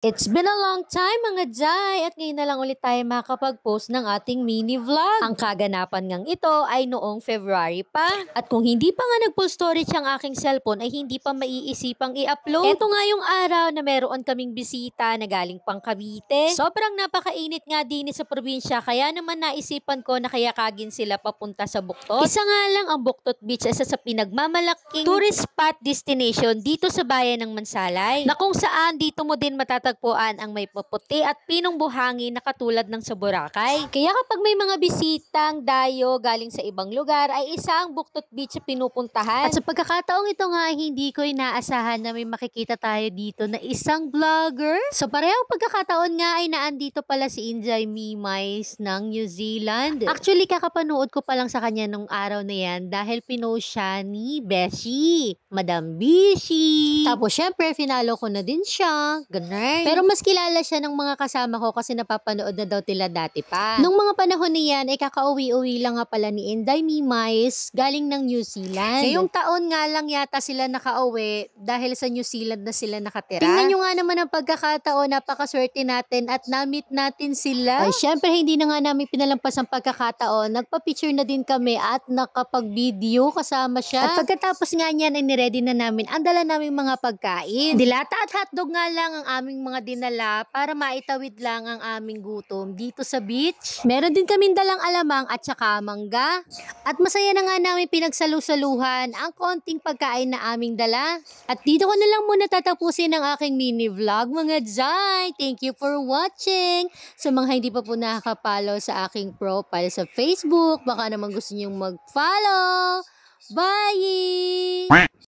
It's been a long time mga Jai at ngayon na lang ulit tayo makakapag-post ng ating mini vlog. Ang kaganapan ngang ito ay noong February pa. At kung hindi pa nga nag-full storage ang aking cellphone ay hindi pa maiisipang i-upload. Ito nga yung araw na meron kaming bisita na galing pang Cavite. Sobrang napakainit nga din sa probinsya kaya naman naisipan ko na kayakagin sila papunta sa Buktot. Isa nga lang ang Buktot Beach isa sa pinagmamalaking tourist spot destination dito sa bayan ng Mansalay. Na kung saan dito mo din matatagpuan ang may puputi at pinong buhangin na katulad ng sa Boracay. Kaya kapag may mga bisitang dayo galing sa ibang lugar ay isang Buktot Beach sa pinupuntahan. At sa pagkakataong ito nga hindi ko inaasahan na may makikita tayo dito na isang vlogger. So parehong pagkakataon nga ay naandito pala si Inday Mimais ng New Zealand. Actually kakapanood ko pa lang sa kanya nung araw na yan dahil pinost siya ni Beshi, Madam Bishi. Tapos syempre finalo ko na din siya. Ganun. Pero mas kilala siya ng mga kasama ko kasi napapanood na daw tila dati pa. Nung mga panahon niyan ay kakauwi-uwi lang nga pala ni Inday Mimais galing ng New Zealand. Ngayong taon nga lang yata sila nakauwi dahil sa New Zealand na sila nakatira. Tingnan nyo nga naman ang pagkakataon, napakaswerte natin at na-meet natin sila. Ay syempre hindi na nga namin pinalampas ang pagkakataon. Nagpa-picture na din kami at nakapag-video kasama siya. At pagkatapos nga niyan ay niready na namin ang dala naming mga pagkain. Dilata at hotdog nga lang ang aming mga dinala para maitawid lang ang aming gutom dito sa beach. Meron din kaming dalang alamang at saka mangga. At masaya na nga namin pinagsalusaluhan ang konting pagkain na aming dala. At dito ko na lang muna tatapusin ang aking mini vlog mga Jai. Thank you for watching. Sa mga hindi pa po nakaka-follow sa aking profile sa Facebook, baka naman gusto niyong mag-follow. Bye!